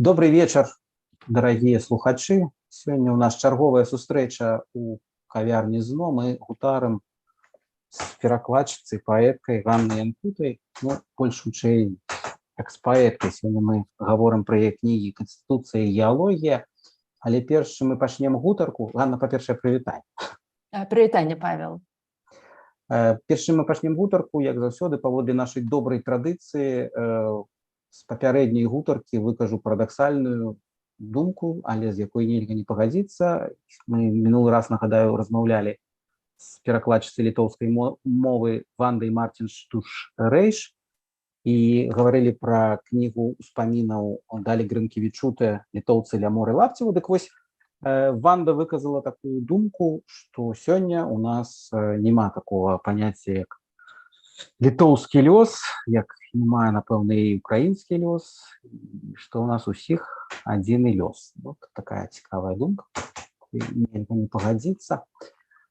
Добрый вечер, дорогие слухачи. Сегодня у нас чарговая сустрэча у кавярні «Зно». Мы гутарым с перакладчицей, поэткой Ганной Янкутай. Ну, больш хутчэй, як з паэткай. Сегодня мы говорим про яе кнігі «Конституция и геология». Але перш чым мы пачнем гутарку, Ганна, па-першае, прывітанне. Прывітанне, Павел. Перш чым мы пачнем гутарку, як заўсёды, паводле нашай добрай традыцыі, з папярэдняй гутаркі выкажу парадаксальную думку, але з якой нельга не пагадзіцца. Мы мінулы раз, нагадаю, размаўлялі з перакладчыцай літоўскай мовы Вандай Мартинштуш-Рэйш і гаварылі пра кнігу ўспамінаў Далі Грынкевічута «Літоўцы ля моря Лапцеву». Дык вось, Ванда выказала такую думку, што сёння у нас няма такого паняцця, як літоўскі лёс, як няма, напэўна, і украінскі лёс, што ў нас усіх адзіны лёс. Вот такая цікавая думка, нельга не пагадзіцца.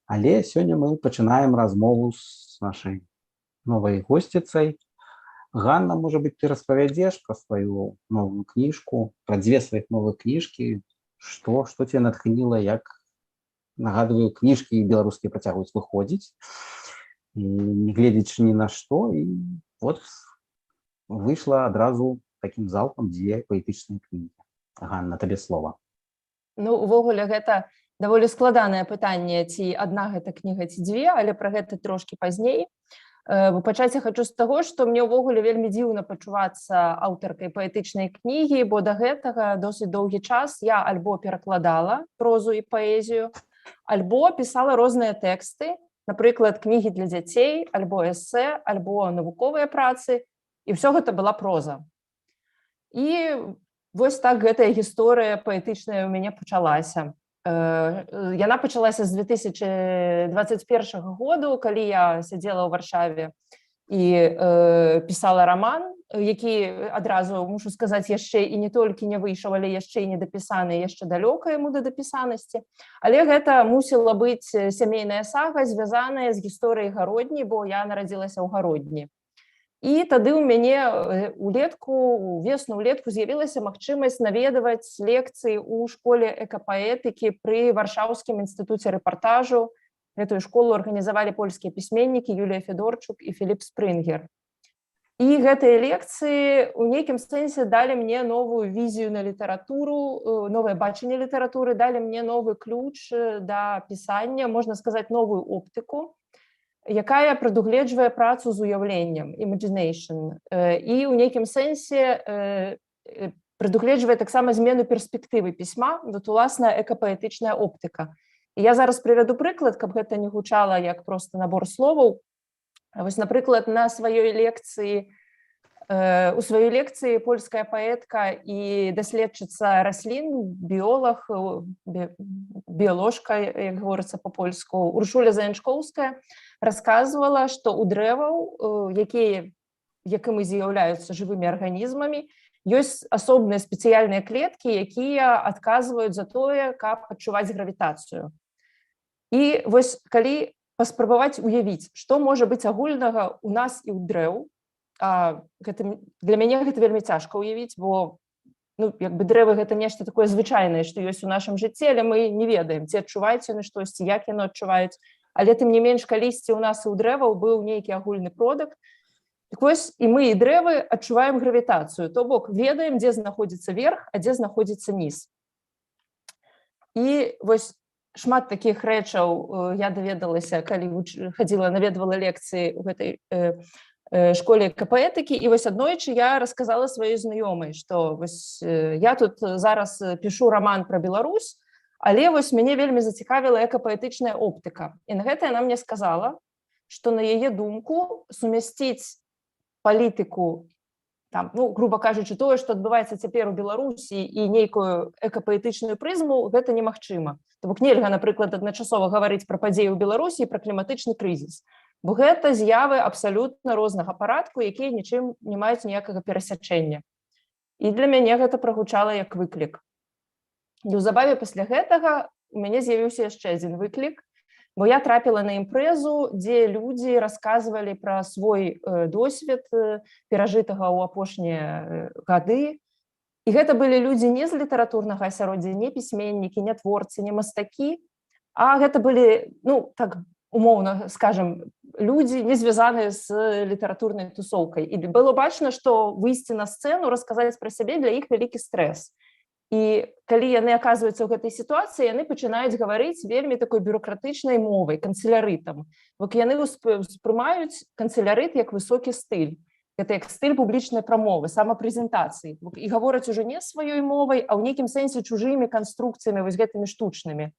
Але сёння мы пачынаем размову з нашай новай госціцай. Ганна, можа быць, ты распавядзеш пра сваю новую кніжку, пра дзве сваіх новых кніжкі, што цябе натхніла, як, нагадваю, кніжкі беларускія працягваюць выходзіць, і не гледзячы ні на што, і вот выйшла адразу такім залпам дзве паэтычныя кнігі. Ганна, табе слова. Ну, увогуле, гэта даволі складанае пытанне, ці адна гэта кніга, ці дзве, але пра гэта трошкі пазней. Пачаць я хачу з таго, што мне ўвогуле вельмі дзіўна пачувацца аўтаркай паэтычнай кнігі, бо да гэтага досыць доўгі час я альбо перакладала прозу і паэзію, альбо пісала розныя тэксты, напрыклад, кнігі для дзяцей, альбо эсэ, альбо навуковыя працы, і ўсё гэта была проза. І вось так гэтая гісторыя паэтычная ў мяне пачалася. Яна пачалася з 2021 году, калі я сядзела ў Варшаве і пісала раман, які адразу, мушу сказаць, яшчэ і не толькі не выйшаў, але яшчэ і не дапісаны, яшчэ далёка яму да дапісанасці. Але гэта мусіла быць сямейная сага, звязаная з гісторыяй Гародні, бо я нарадзілася ў Гародні. І тады ў мяне увесну-улетку з'явілася магчымасць наведаваць лекцыі ў школе экапаэтыкі пры Варшаўскім інстытуце рэпартажу. Гэтую школу арганізавалі польскія пісьменнікі Юлія Федорчук і Філіп Спрынгер. І гэтыя лекцыі ў нейкім сэнсе далі мне новую візію на літаратуру, новае бачанне літаратуры, далі мне новы ключ да пісання, можна сказаць, новую оптыку, якая прадугледжвае працу з уяўленнем, imagination, і ў нейкім сэнсе прадугледжвае таксама змену перспектывы пісьма, вот уласна экапаэтычная оптыка. І я зараз прывяду прыклад, каб гэта не гучала як проста набор словаў. Вось, напрыклад, у сваёй лекцыі польская паэтка і даследчыца раслін, біолог, біоложка, як гаворыцца па-польску, Уршуля Заянчкоўская, расказвала, што ў дрэваў, якімі з'яўляюцца жывымі арганізмамі, ёсць асобныя спецыяльныя клеткі, якія адказваюць за тое, каб адчуваць гравітацыю. І вось калі паспрабаваць уявіць, што можа быць агульнага ў нас і ў дрэў, для мяне гэта вельмі цяжка ўявіць, бо дрэвы гэта нешта такое звычайнае, што ёсць у нашым жыцці, але мы не ведаем, ці адчуваюць яны штосьці, як яно адчуваюць. Але тым не менш, калісьці ў нас і ў дрэваў быў нейкі агульны продукт. Так вось, і мы, і дрэвы адчуваем гравітацыю, то бок ведаем, дзе знаходзіцца верх, а дзе знаходзіцца ніз. І вось шмат такіх рэчаў я даведалася, калі наведвала лекцыі ў гэтай школе экапаэтыкі, і вось аднойчы я расказала сваёй знаёмай, што вось я тут зараз пішу раман пра Беларусь, але вось мяне вельмі зацікавіла экапаэтычная оптыка. І на гэта яна мне сказала, што на яе думку сумясціць палітыку, груба кажучы, тое, што адбываецца цяпер у Беларусі, і нейкую экапаэтычную прызму, гэта немагчыма. То бок нельга, напрыклад, адначасова гаварыць пра падзеі ў Беларусі і пра кліматычны крызіс. Бо гэта з'явы абсалютна рознага парадку, якія нічым не маюць ніякага перасячэння. І для мяне гэта прагучала як выклік. Неўзабаве пасля гэтага у мяне з'явіўся яшчэ адзін выклік, бо я трапіла на імпрэзу, дзе людзі расказвалі пра свой досвед перажытага ў апошнія гады, І гэта былі людзі не з літаратурнага асяроддзя, не пісьменнікі, не творцы, не мастакі, а гэта былі, ну, так умоўна скажам, людзі, не звязаныя з літаратурнай тусоўкай. І было бачна, што выйсці на сцэну, расказаць пра сябе для іх вялікі стрэс. І калі яны аказваюцца ў гэтай сітуацыі, яны пачынаюць гаварыць вельмі такой бюрократычнай мовай, канцелярытам. Бо яны ўспрымаюць канцелярыт як высокі стыль. Гэта як стыль публічнай прамовы, самапрэзентацыі. І гавораць ужо не сваёй мовай, а ў нейкім сэнсе чужымі канструкцыямі, вось гэтымі штучнымі.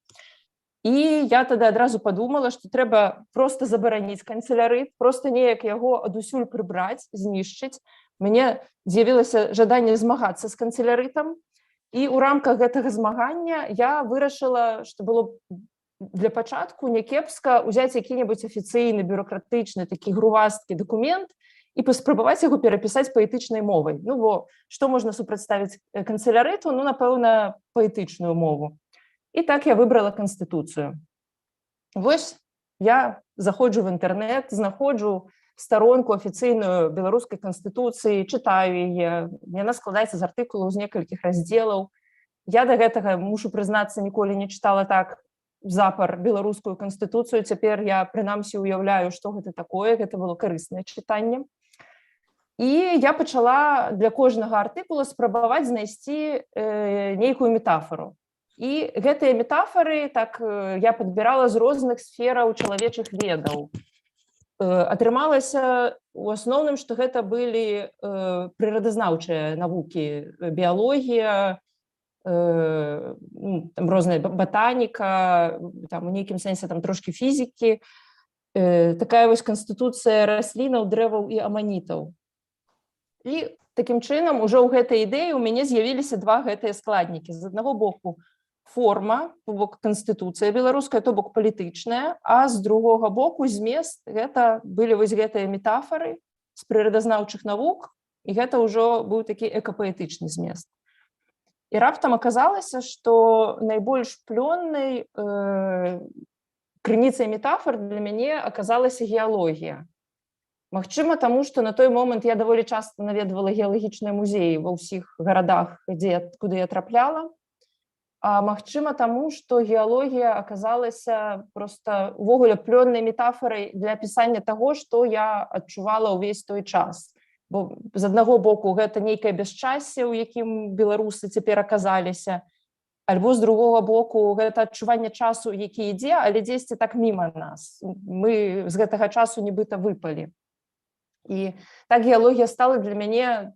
І я тады адразу падумала, што трэба проста забараніць канцелярыт, проста неяк яго адусюль прыбраць, знішчыць. Мне з'явілася жаданне змагацца з канцелярытам. І ў рамках гэтага змагання я вырашыла, што было для пачатку някепска ўзяць які-небудзь афіцыйны, бюрократычны, такі грувасткі дакумент і паспрабаваць яго перапісаць паэтычнай мовай. Ну, бо што можна супрацьставіць канцелярыту? Ну, напэўна, паэтычную мову. І так я выбрала Канстытуцыю. Вось я заходжу в інтэрнэт, знаходжу старонку афіцыйную беларускай канстытуцыі, чытаю яе, яна складаецца з артыкулаў з некалькіх раздзелаў. Я да гэтага, мушу прызнацца, ніколі не чытала так запар беларускую канстытуцыю. Цяпер я, прынамсі, уяўляю, што гэта такое, гэта было карыснае чытанне. І я пачала для кожнага артыкула спрабаваць знайсці нейкую метафору. І гэтыя метафоры так я падбірала з розных сфераў чалавечых ведаў. Атрымалася у асноўным, што гэта былі прыродазнаўчыя навукі, біялогія, розная батаніка, у нейкім сэнсе трошкі фізікі, такая вось канстытуцыя раслінаў, дрэваў і аманітаў. І такім чынам ужо ў гэтай ідэі у мяне з'явіліся два гэтыя складнікі. З аднаго боку форма, то бок канстытуцыя беларуская, то бок палітычная, а з другога боку змест, гэта былі вось гэтыя метафоры з прыродазнаўчых навук, і гэта ўжо быў такі экапаэтычны змест. І раптам аказалася, што найбольш плённай крыніцай метафор для мяне аказалася геалогія. Магчыма, таму, што на той момант я даволі часта наведвала геалагічныя музеі ва ўсіх гарадах, куды я трапляла. А магчыма таму, што геалогія аказалася проста увогуле плённай метафорай для апісання таго, што я адчувала ўвесь той час. Бо з аднаго боку гэта нейкае бясчасце, у якім беларусы цяпер аказаліся, альбо з другога боку гэта адчуванне часу, які ідзе, але дзесьці так міма нас. Мы з гэтага часу нібыта выпалі. І так геалогія стала для мяне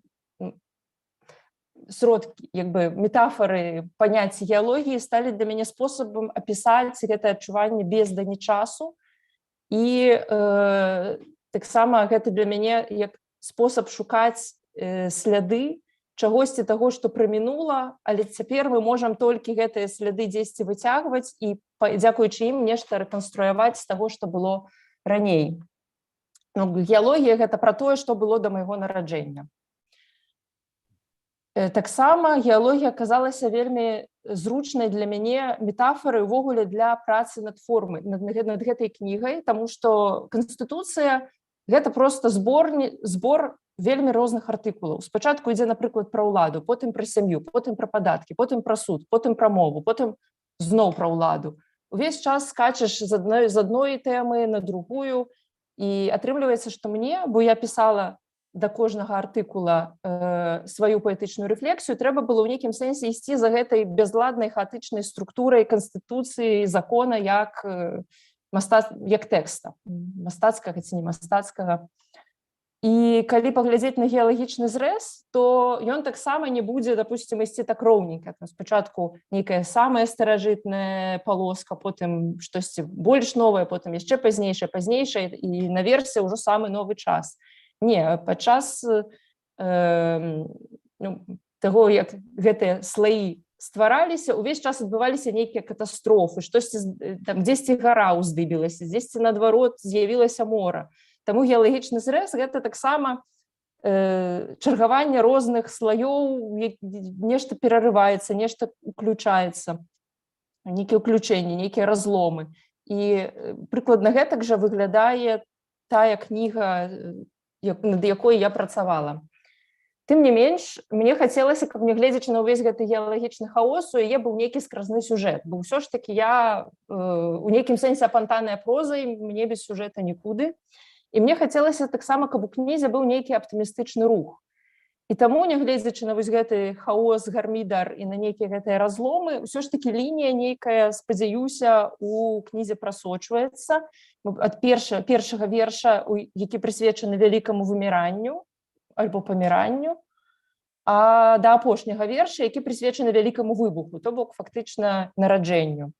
сродкі, метафоры паняцці геалогіі сталі для мяне спосабам апісаць гэтае адчуванне без дані часу. І таксама гэта для мяне як спосаб шукаць сляды чагосьці таго, што прамінула, але цяпер мы можам толькі гэтыя сляды дзесьці выцягваць і, дзякуючы ім, нешта рэканструяваць з таго, што было раней. Геалогія – гэта пра тое, што было да майго нараджэння. Таксама геалогія аказалася вельмі зручнай для мяне метафорай увогуле для працы над формай, над гэтай кнігай, таму што Канстытуцыя – гэта проста збор вельмі розных артыкулаў. Спачатку ідзе, напрыклад, пра ўладу, потым пра сям'ю, потым пра падаткі, потым пра суд, потым пра мову, потым зноў пра ўладу. Увесь час скачаш з адной тэмы на другую, і атрымліваецца, што мне, бо я пісала да кожнага артыкула сваю паэтычную рэфлексію, трэба было ў нейкім сэнсе ісці за гэтай бязладнай хаатычнай структурай канстытуцыі, закона як тэкста, мастацкага ці не мастацкага. І калі паглядзець на геалагічны зрэз, то ён таксама не будзе, допустим, ісці так роўненька. Спачатку нейкая самая старажытная палоска, потым штосьці больш новае, потым яшчэ пазнейшае, і наверсе ўжо самы новы час. Не, падчас таго, як гэтыя слаі ствараліся, увесь час адбываліся нейкія катастрофы, дзесьці гара ўздыбілася, дзесьці наадварот з'явілася мора. Таму геалагічны зрэз – гэта таксама чаргаванне розных слаёў, нешта перарываецца, нешта уключаецца, нейкія ўключэнні, нейкія разломы. І прыкладна гэтак жа выглядае тая кніга, над якой я працавала. Тым не менш, мне хацелася, каб нягледзячы на ўвесь гэты геалагічны хаос, у яе быў нейкі скразны сюжэт. Бо ўсё ж такі я у нейкім сэнсе апантаная прозай, мне без сюжэта нікуды. І мне хацелася таксама, каб у кнізе быў нейкі аптымістычны рух. І таму, нягледзячы на вось гэты хаос, гармідар і на нейкія гэтыя разломы, ўсё ж такі лінія нейкая, спадзяюся, у кнізе прасочваецца ад першага верша, які прысвечаны вялікаму выміранню альбо паміранню, а да апошняга верша, які прысвечаны вялікаму выбуху, то бок фактычна нараджэнню.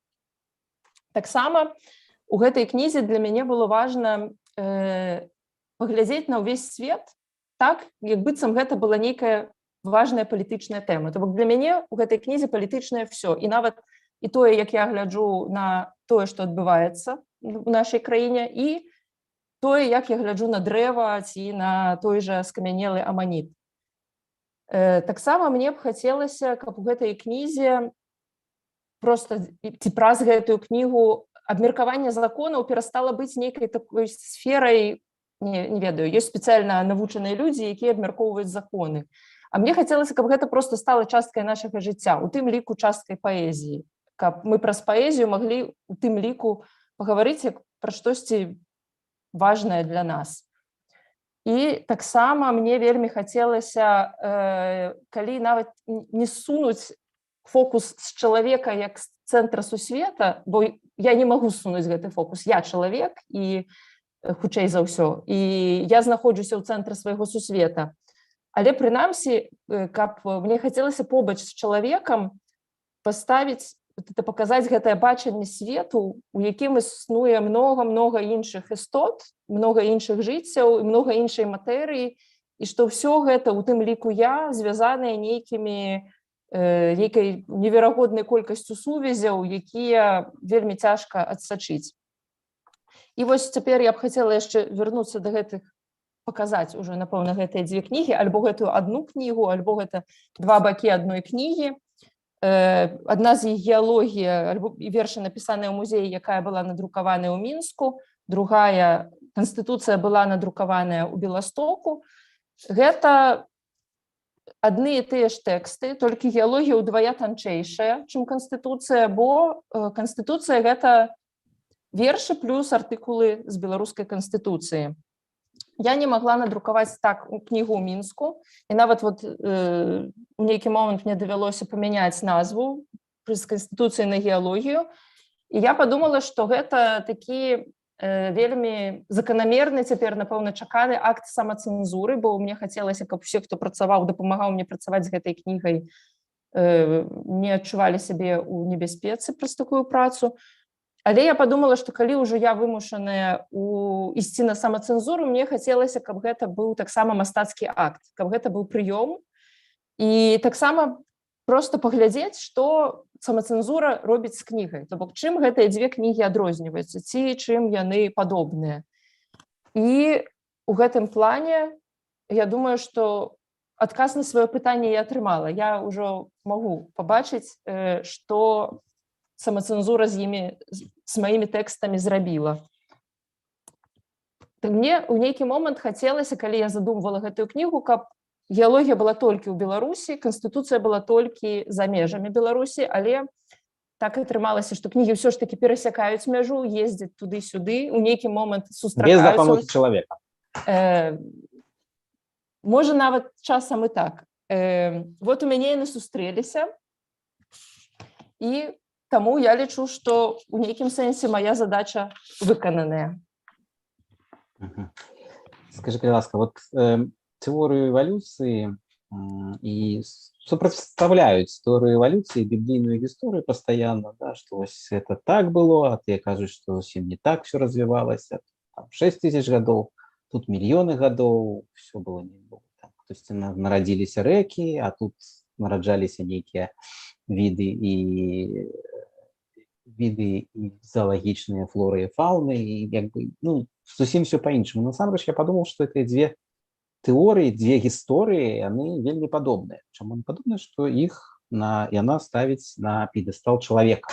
Таксама у гэтай кнізе для мяне было важна паглядзець на ўвесь свет так, як быццам гэта была нейкая важная палітычная тэма. То бок для мяне у гэтай кнізе палітычнае ўсё. І нават і тое, як я гляджу на тое, што адбываецца у нашай краіне, і тое, як я гляджу на дрэва ці на той жа скамянелы аманіт. Таксама мне б хацелася, каб у гэтай кнізе проста ці праз гэтую кнігу абмеркаванне законаў перастала быць нейкай такой сферай, не ведаю, ёсць спецыяльна навучаныя людзі, якія абмяркоўваюць законы. А мне хацелася, каб гэта проста стала часткай нашага жыцця, у тым ліку часткай паэзіі, каб мы праз паэзію маглі у тым ліку пагаварыць пра штосьці важнае для нас. І таксама мне вельмі хацелася, калі нават не сунуць фокус з чалавека як з цэнтра сусвета, бо я не магу сунуць гэты фокус, я чалавек, і хутчэй за ўсё, і я знаходжуся ў цэнтры свайго сусвета. Але прынамсі, каб мне хацелася побач з чалавекам паставіць, паказаць гэтае бачанне свету, у якім існуе многа іншых істот, многа іншых жыццяў і многа іншай матэрыі, і што ўсё гэта, у тым ліку я, звязаныя нейкай неверагоднай колькасцю сувязяў, якія вельмі цяжка адсачыць. І вось цяпер я б хацела яшчэ вярнуцца да гэтых, паказаць ужо, напэўна, гэтыя дзве кнігі, альбо гэтую адну кнігу, альбо гэта два бакі адной кнігі. Адна з іх геалогія, альбо вершы напісаная ў музеі, якая была надрукаваная ў Мінску, другая канстытуцыя была надрукаваная ў Беластоку. Гэта адны і тыя ж тэксты, толькі геалогія ўдвая танчэйшая, чым канстытуцыя, бо канстытуцыя гэта вершы плюс артыкулы з беларускай канстытуцыі. Я не магла надрукаваць так кнігу ў Мінску, і нават у нейкі момант мне давялося памяняць назву з канстытуцыі на геалогію, і я падумала, што гэта такі вельмі заканамерны, цяпер, напэўна, чаканы акт самацэнзуры, бо мне хацелася, каб усе, хто працаваў, дапамагаў мне працаваць з гэтай кнігай, не адчувалі сябе ў небяспецы праз такую працу. Але я падумала, што калі ўжо я вымушаная ісці на самацэнзуру, мне хацелася, каб гэта быў таксама мастацкі акт, каб гэта быў прыём. І таксама проста паглядзець, што самацэнзура робіць з кнігай. То бок, чым гэтыя дзве кнігі адрозніваюцца, ці чым яны падобныя. І у гэтым плане, я думаю, што адказ на сваё пытанне я атрымала. Я ўжо магу пабачыць, што самацэнзура з маімі тэкстамі зрабіла. Мне ў нейкі момант хацелася, калі я задумвала гэтую кнігу, каб геалогія была толькі ў Беларусі, канстытуцыя была толькі за межамі Беларусі, але так атрымалася, што кнігі ўсё ж такі перасякаюць мяжу, ездзяць туды-сюды, у нейкі момант сустракаюцца. Без дапамогі чалавека. Можа, нават часам і так. Вот у мяне яны сустрэліся, і таму я лічу, што ў нейкім сэнсе моя задача выкананая. Скажи, ласка, вот теорию эволюции и сопоставляют теорию эволюции и библейную историю постоянно, да, что это так было, а ты кажешь, что совсем не так все развивалось, там 6 тысяч годов, тут миллионы годов, все было не было. Так. То есть народились реки, а тут нараджались некие виды и зоологичные флоры и фауны, и как бы, ну, совсем все по-іншаму. Насамрэч, я подумал, что это две теории, две истории, они вельмі падобныя. Чаму они падобныя? Что их яна ставіць на пьедестал человека.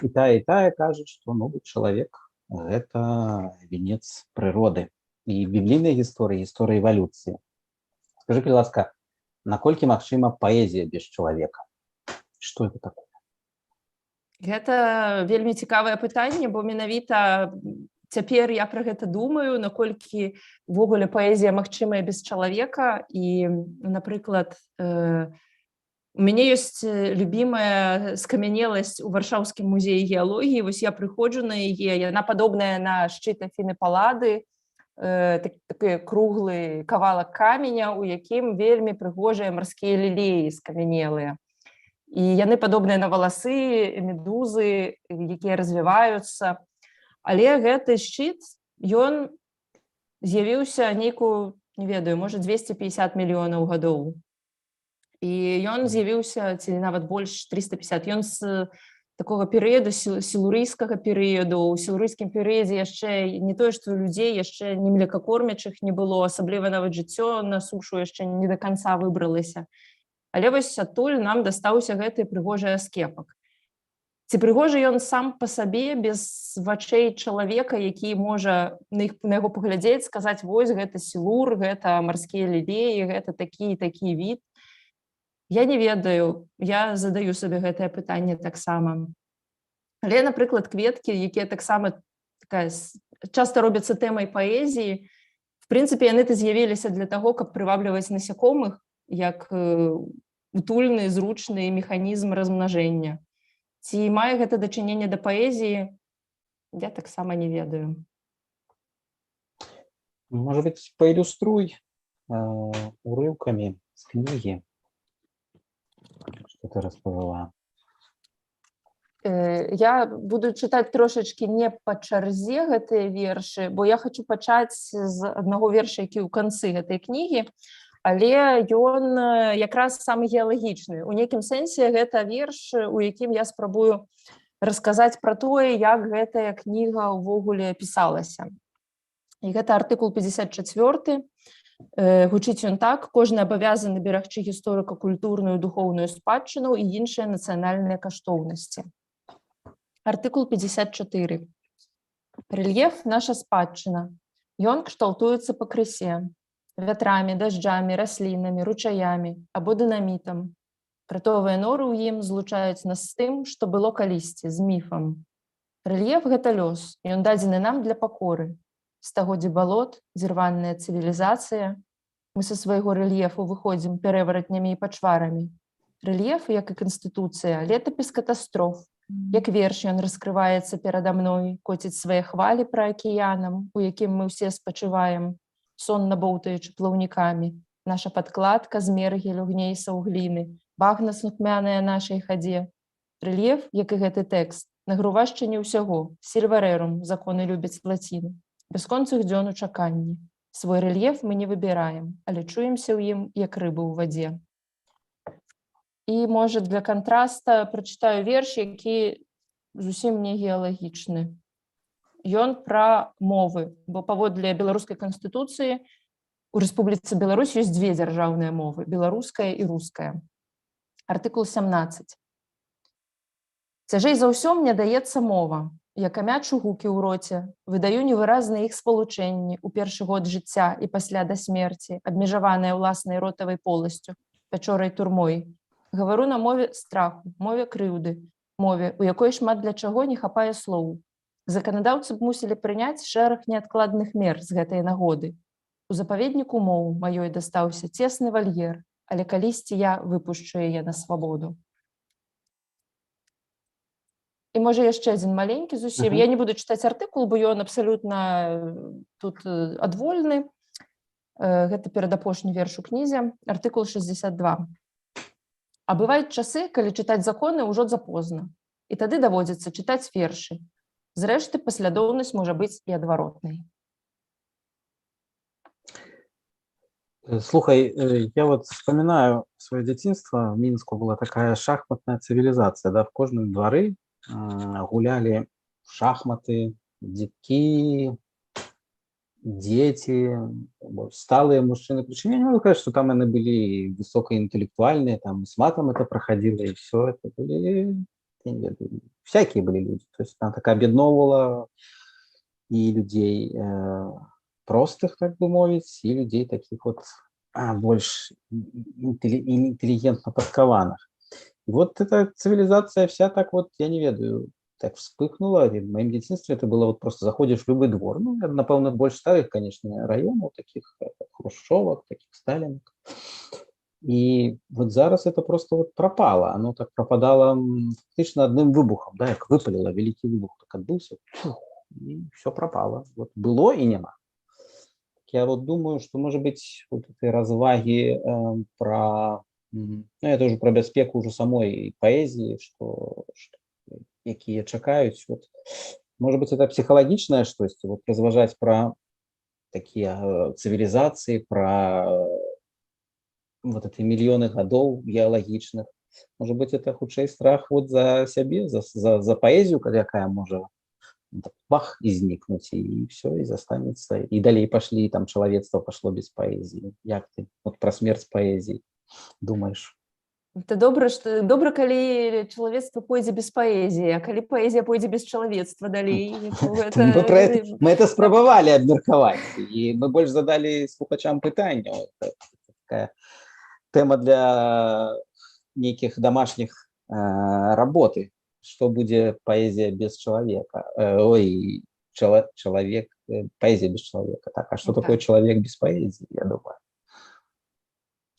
И тая кажет, что человек – это венец природы. И библейная история, история эволюции. Скажи, ласка, наколькі магчыма паэзія без чалавека? Что это такое? Гэта вельмі цікавае пытанне, бо менавіта цяпер я пра гэта думаю, наколькі ўвогуле паэзія магчымая без чалавека. І, напрыклад, у мяне ёсць любімая скамянеласць у варшаўскім музеі геалогіі. Вось я прыходжу на яе, яна падобная на шчыт Афіны Паллады, такі круглы кавалак каменя, у якім вельмі прыгожыя марскія лілеі скамянелыя. І яны падобныя на валасы, медузы, якія развіваюцца. Але гэты шчыт, ён з'явіўся нейкую, не ведаю, можа 250 мільёнаў гадоў. І ён з'явіўся, ці нават больш 350. Ён з такога перыяду, сілурыйскага перыяду. У сілурыйскім перыядзе яшчэ не тое, што людзей яшчэ ні млекакормячых не было, асабліва нават жыццё на сушу яшчэ не да канца выбралася. Але вось адтуль нам дастаўся гэты прыгожы аскепак. Ці прыгожы ён сам па сабе, без вачэй чалавека, які можа на яго паглядзець, сказаць, вось гэта сілур, гэта марскія лілеі, гэта такі і такі від. Я не ведаю, я задаю сабе гэтае пытанне таксама. Але, напрыклад, кветкі, якія таксама часта робяцца тэмай паэзіі, в прынцыпе, яны з'явіліся для таго, каб прывабліваць насякомых, як утульны, зручны механізм размнажэння. Ці мае гэта дачыненне да паэзіі, я таксама не ведаю. Может быть, поиллюструй урывками с книги, что ты расповела. Я буду чытаць трошачкі не па чарзе гэтыя вершы, бо я хочу пачаць з аднаго верша, які ў канцы гэтай кнігі, але ён якраз самы геалагічны. У нейкім сэнсе гэта верш, у якім я спрабую расказаць пра тое, як гэтая кніга ўвогуле пісалася. І гэта артыкул 54. Гучыць ён так: кожны абавязаны берагчы гісторыка-культурную духоўную спадчыну і іншыя нацыянальныя каштоўнасці. Артыкул 54. Рэльеф – наша спадчына. Ён кшталтуецца пакрысе вятрамі, дажджамі, раслінамі, ручаямі або дынамітам. Кратовыя норы ў ім злучаюць нас з тым, што было калісьці, з міфам. Рэльеф – гэта лёс, ён дадзены нам для пакоры. Стагоддзі балот, зірваная цывілізацыя. Мы са свайго рэльефу выходзім перэваратнямі і пачварамі. Рэльеф, як і канстытуцыя, летапіс катастроф. Як верш ён раскрываецца перада мной, коціць свае хвалі пра акіянам, у якім мы ўсе спачываем, сонна боўтаючы плаўнікамі. Наша падкладка з мергелю гнейсаў гліны, багна сухмяная нашай хадзе. Рэльеф, як і гэты тэкст, нагрувашчыне ўсяго, сільварэrum, законы любяць лаціну. Бясконцых дзён у чаканні. Свой рэльеф мы не выбіраем, але чуемся ў ім, як рыбы ў вадзе. І, можа, для кантраста прачытаю верш, які зусім не геалагічны. Ён пра мовы, бо паводле беларускай канстытуцыі у Рэспубліцы Беларусь ёсць две дзяржаўныя мовы – беларуская і руская. Артыкул 17. Цяжэй за ўсё мне даецца мова. Я камячу гукі ў роце, выдаю невыразныя іх спалучэнні ў першы год жыцця і пасля да смерці, абмежаваныя ўласнай ротавай поласцю, пячорай турмой. Гавару на мове страху, мове крыўды, мове, у якой шмат для чаго не хапае слоў. Заканадаўцы б мусілі прыняць шэраг неадкладных мер з гэтай нагоды. У запаведніку моў маёй дастаўся цесны вальер, але калісьці я выпушчу яе на свабоду. І, можа, яшчэ адзін маленькі зусім. Я не буду чытаць артыкул, бо ён абсалютна тут адвольны. Гэта перадапошні верш у кнізе. Артыкул 62. А бываюць часы, калі чытаць законы ўжо запозна. І тады даводзіцца чытаць вершы. Зрэшты, паслядоўнасць можа быць і адваротнай. Слухай, я вот вспоминаю свое детство. В Минску была такая шахматная цивилизация, да, в каждом дворе гуляли шахматы, детки, дети, сталые мужчины. Причем я не могу сказать, что там они были высокоинтеллектуальные, там с матом это проходило, и все это были, всякие были люди. То есть она так объединовывала и людей простых, так бы мовить, и людей таких вот больш інтэлігентна падкаваных. Вот эта цивилизация вся так вот, я не ведаю, так вспыхнула. В моем детстве это было вот просто заходишь в любой двор. Ну, напевно, больше старых, конечно, районов, таких хрущевок, таких сталинок. И вот зараз это просто вот пропало. Оно так пропадало фактично одним выбухом, да, как выпалило, великий выбух так отбылся, и все пропало. Вот было и нема. Я вот думаю, что, может быть, вот этой разваги про, ну, это уже про бяспеку уже самой поэзии, что якія чакаюць. Вот, может быть, это психологичное штосьці, вот разважаць про такие цивилизации, про вот эти миллионы гадоў геалагічных. Может быть, это хутчэй страх вот за сябе, за поэзию, якая можа бах, и знікнуть, и все, и застанется. И далее пошли, там, человечество пошло без поэзии. Як ты вот про смерть поэзии думаешь? Это добра, калі чалавецтва пойдзе без паэзіі, а калі паэзія пойдзе без чалавецтва далей, то мы это спрабавалі абмеркаваць, и мы больше задали слухачам пытанняў. Это такая тема для нейкіх домашних работы. Что будет поэзия без человека? Человек, поэзия без человека. Так, а что такое человек без поэзии, я думаю?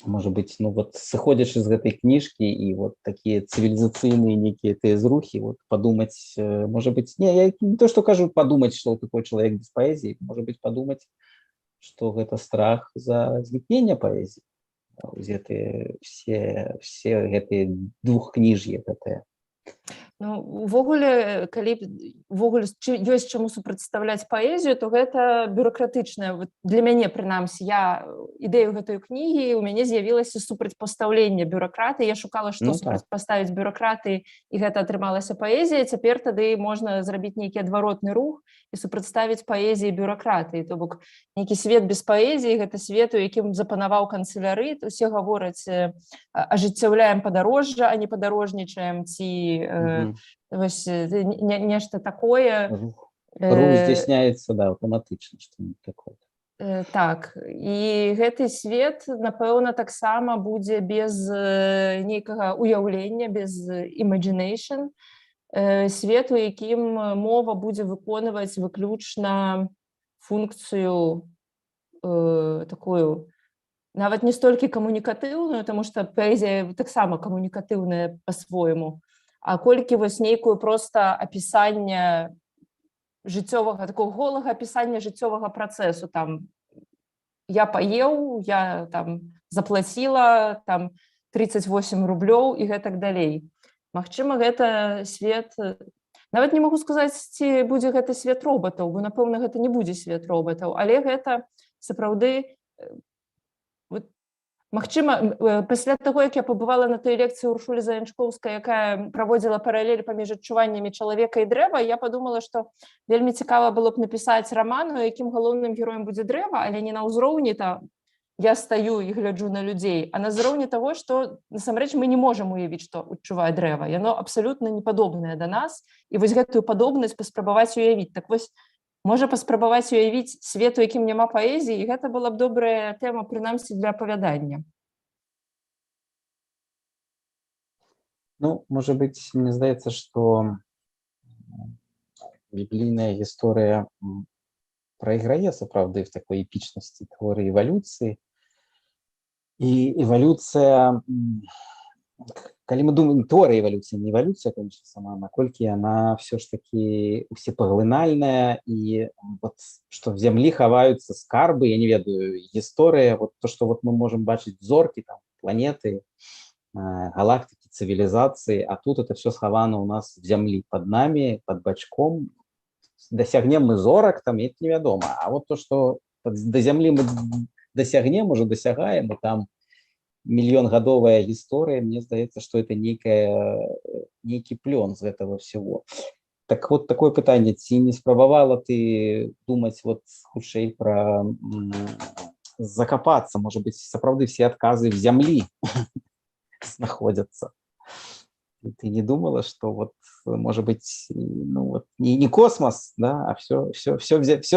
Может быть, ну вот сыходишь из этой книжки и вот такие цивилизационные некие зрухи, вот подумать, может быть, я не то, что кажу подумать, что такой человек без поэзии, может быть, подумать, что это страх за знікнення поэзии. Где-то все эти двухкнижья, это. Ну, увогуле, калі ёсць чаму супрацьстаўляць паэзію, то гэта бюракратычная. Вот для мяне, прынамсі, ідэю гэтай кнігі, у мяне з'явілася супрацьпастаўленне бюракратыі. Я шукала, што супрацьпаставіць бюракратыі, і гэта атрымалася паэзія. Цяпер тады можна зрабіць нейкі адваротны рух і супрацьставіць паэзіі бюракратыі. То бок нейкі свет без паэзіі, гэта свет, у якім запанаваў канцылярыт. Усе гавораць, ажыццяўляем падарожжа, а не падарожнічаем, ці вось нешта такое. Рух здзяйсняецца, да, аўтаматычна, што-нибудь такое. Так, і гэты свет, напэўна, таксама будзе без нейкага уяўлення, без imagination, свет, у якім мова будзе выконваць выключна функцыю такую, нават не столькі камунікатыўную, таму што паэзія таксама камунікатыўная па-свойму, а колькі вось нейкую проста апісанне жыццёвага, такого голага апісання жыццёвага працэсу. Там я паеў, я там заплаціла там 38 рублёў і гэтак далей. Магчыма, гэта свет, нават не магу сказаць, ці будзе гэта свет робатаў, бо, напэўна, гэта не будзе свет робатаў, але гэта сапраўды. Магчыма, пасля таго, як я пабывала на той лекцыі Уршулі Заянчкоўскай, якая праводзіла паралель паміж адчуваннямі чалавека і дрэва, я падумала, што вельмі цікава было б напісаць раман, у якім галоўным героем будзе дрэва, але не на ўзроўні я стаю і гляджу на людзей, а на ўзроўні таго, што насамрэч мы не можам уявіць, што адчувае дрэва. Яно абсалютна не падобнае да нас, і вось гэтую падобнасць паспрабаваць уявіць. Так вось, можа паспрабаваць уявіць свет, у якім няма паэзіі, і гэта была б добрая тэма, прынамсі, для апавядання. Ну, может быть, мне здаецца, што біблійная гісторыя прайграе сапраўды в такой эпічнасці тэорыі эвалюцыі. І эвалюцыя, калі мы думаем, тэорыя эвалюцыі, не эвалюцыя, конечно, сама, наколькі яна все ж таки усепаглынальная, і вот, што в зямлі хаваюцца скарбы, я не ведаю, гісторыя, вот то, што вот мы можем бачыць зоркі, там, планеты, галактики, цивилизации, а тут это все сховано у нас в земле под нами, под бачком. Досягнем мы зорок, там, это неведомо. А вот то, что до земли мы досягнем, уже досягаем, и там миллионгодовая история, мне здаецца, что это некий плен з этого всего. Так вот, такое пытанне, ці не спрабавала ты думать вот хутчэй про закопаться, может быть, сапраўды все отказы в земли находятся. ты не думала, что вот, может быть, ну, вот не космос, да, а все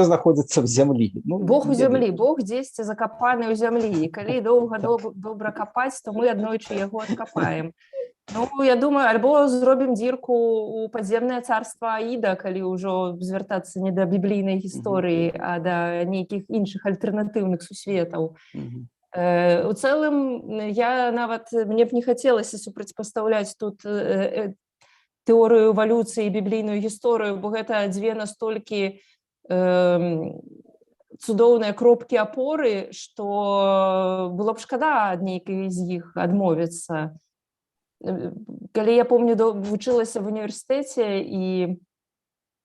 находится в земле. Ну, Бог у ведаю. зямлі, Бог дзесьці закапаны ў зямлі. І калі доўга добра капаць, то мы аднойчы яго адкапаем. Ну, я думаю, альбо зробім дзірку ў падземнае царства Аіда, калі ўжо звяртацца не да біблійнай гісторыі, а да нейкіх іншых альтэрнатыўных сусветаў. У цэлым, мне б не хацелася супрацьпастаўляць тут тэорыю эвалюцыі і біблійную гісторыю, бо гэта дзве настолькі цудоўныя кропкі апоры, што было б шкада ад нейкай з іх адмовіцца. Калі я помню, вучылася в універсітэце і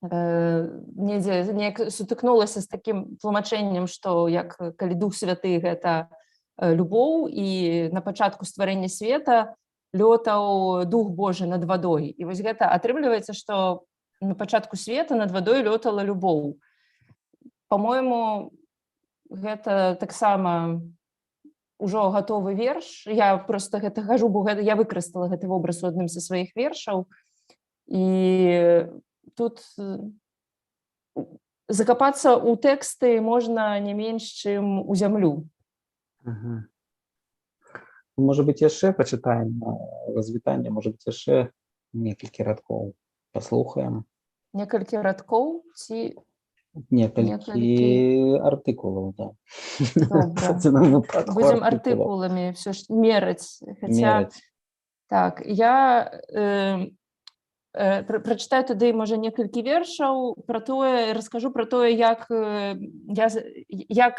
недзе неяк сутыкнулася з такім тлумачэннем, што як калі Дух Святы гэта любоў, і на пачатку стварэння света лётаў Дух Божы над вадой. І вось гэта атрымліваецца, што на пачатку света над вадой лётала любоў. По-мойму, гэта таксама ўжо гатовы верш. Я просто гэта кажу, бо я выкарыстала гэты вобраз у адным са сваіх вершаў. І тут закапацца ў тэксты можна не менш, чым у зямлю. Можа быць, яшчэ пачытаем развітанне, можа быць, яшчэ некалькі радкоў паслухаем. Некалькі радкоў ці... Некалькі артыкулаў, да. Добра. Будзем артыкуламі все ж мераць. Так, я прачытаю тады, можа, некалькі вершаў, раскажу пра тое, як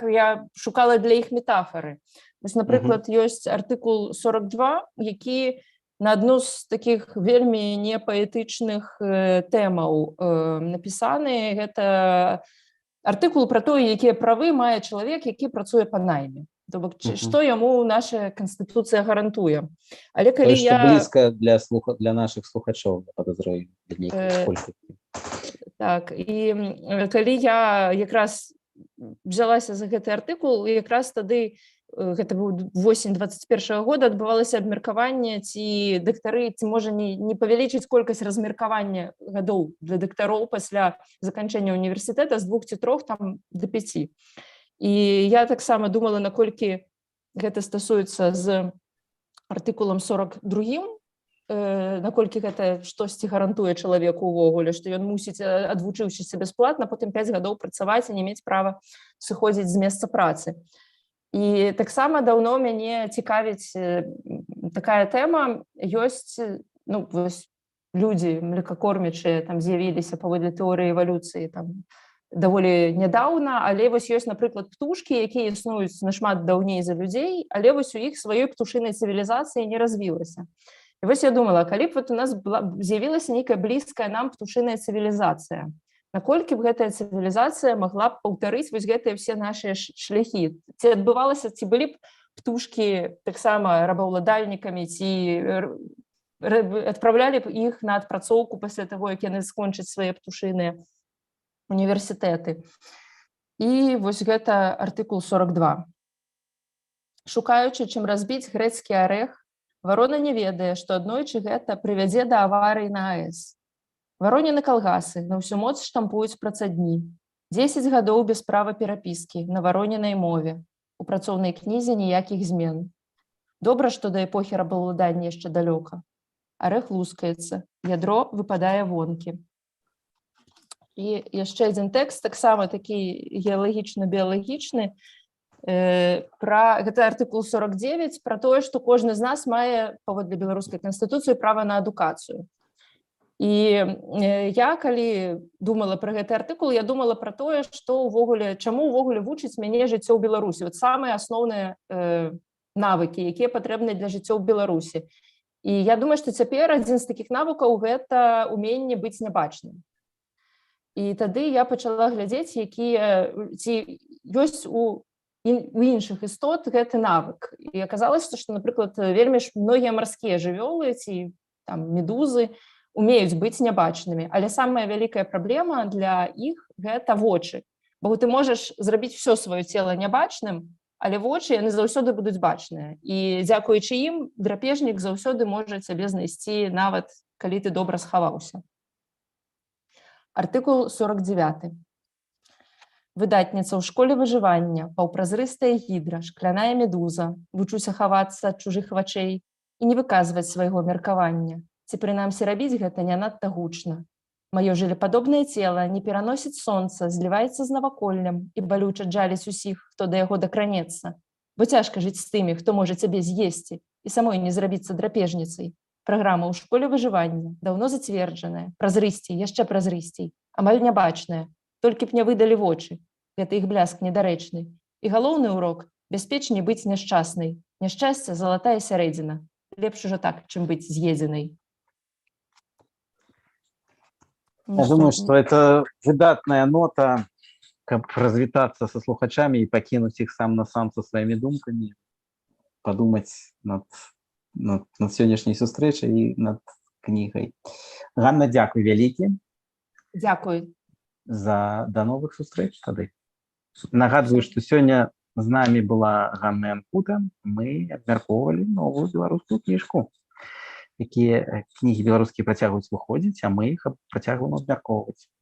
я шукала для іх метафары. Вось, напрыклад, ёсць артыкул 42, які на адну з такіх вельмі непаэтычных тэмаў напісаны. Гэта артыкул пра тое, якія правы мае чалавек, які працуе па найме. То бок, што яму наша Канстытуцыя гарантуе. Але калі я... блізка для нашых слухачоў, падазраю, для нейкай колькасці. Так, і калі я якраз взялася за гэты артыкул, якраз тады гэта быў восень 21-го года, адбывалася абмеркаванне, ці дактары, ці можа не павялічыць колькасць размеркавання гадоў для дактароў пасля заканчэння універсітэта з 2 ці 3 там да 5. І я таксама думала, наколькі гэта стасуецца з артыкулам 42, наколькі гэта штосьці гарантуе чалавеку ўвогуле, што ён мусіць, адвучыўшыся бясплатна, потым 5 гадоў працаваць і не мець права сыходзіць з месца працы. І таксама даўно мяне цікавіць такая тэма. Ёсць, ну, вось людзі млекакормячыя там з'явіліся паводле тэорыі эвалюцыі там даволі нядаўна, але вось ёсць, напрыклад, птушкі, якія існуюць нашмат даўней за людзей, але вось у іх сваёй птушынай цывілізацыі не развілася. І вось я думала, калі б вот у нас з'явілася нейкая блізкая нам птушыная цывілізацыя, наколькі б гэтая цывілізацыя магла б паўтарыць вось гэтыя ўсе нашыя шляхі? Ці адбывалася, ці былі б птушкі таксама рабаўладальнікамі, ці адпраўлялі б іх на адпрацоўку пасля таго, як яны скончаць свае птушыныя універсітэты. І вось гэта артыкул 42. Шукаючы, чым разбіць грэцкі арэх, варона не ведае, што аднойчы гэта прывядзе да аварыі на АЭС. Варонины калгасы на ўсю моц штампуюць працадні. 10 гадоў без права перапіскі на варонінай мове. У працоўнай кнізе ніякіх змен. Добра, што да эпохі рабаўладання яшчэ далёка. Арэх лускаецца, ядро выпадае вонкі. І яшчэ адзін тэкст, таксама такі геалагічна-біялагічны, гэта артыкул 49, пра тое, што кожны з нас мае, паводле беларускай канстытуцыі, права на адукацыю. І я, калі думала пра гэты артыкул, я думала пра тое, што чаму ўвогуле вучыць мяне жыццё ў Беларусі. Вот самыя асноўныя навыкі, якія патрэбныя для жыцця ў Беларусі. І я думаю, што цяпер адзін з такіх навыкаў гэта уменне быць нябачным. І тады я пачала глядзець, ці ёсць у іншых істот гэты навык. І аказалася, што, напрыклад, вельмі ж многія марскія жывёлы ці там медузы умеюць быць нябачнымі, але самая вялікая праблема для іх гэта вочы. Бо ты можаш зрабіць ўсё сваё цела нябачным, але вочы яны заўсёды будуць бачныя. І дзякуючы ім драпежнік заўсёды можа цябе знайсці, нават калі ты добра схаваўся. Артыкул 49. Выдатніца ў школе выжывання, паўпразрыстая гідра, шкляная медуза, вучуся хавацца ад чужых вачэй і не выказваць свайго меркавання. Ці прынамсі рабіць гэта не надта гучна. Маё жылепадобнае цела не пераносіць сонца, зліваецца з наваколлем і балюча джаліць усіх, хто да яго дакранецца. Бо цяжка жыць з тымі, хто можа цябе з'есці і самой не зрабіцца драпежніцай. Праграма ў школе выжывання даўно зацверджаная, празрысцей, яшчэ празрысцей, амаль нябачная, толькі б не выдалі вочы. Гэта іх бляск недарэчны. І галоўны ўрок – бяспечней быць няшчаснай. Няшчасце – залатая сярэдзіна. Лепш ужо так, чым быць з'едзенай. Я думаю, что это выдатная нота, как развитаться со слухачами и покинуть их сам на сам со своими думками, подумать над сегодняшней сустрэчай и над книгой. Ганна, дякую вялікі. Дякую. До новых сустрэч тады. Нагадываю, что сегодня з нами была Ганна Янкута. Мы абмяркоўвалі новую беларускую кніжку. Якія кнігі беларускія працягваюць выходзіць, а мы іх працягваем абмяркоўваць.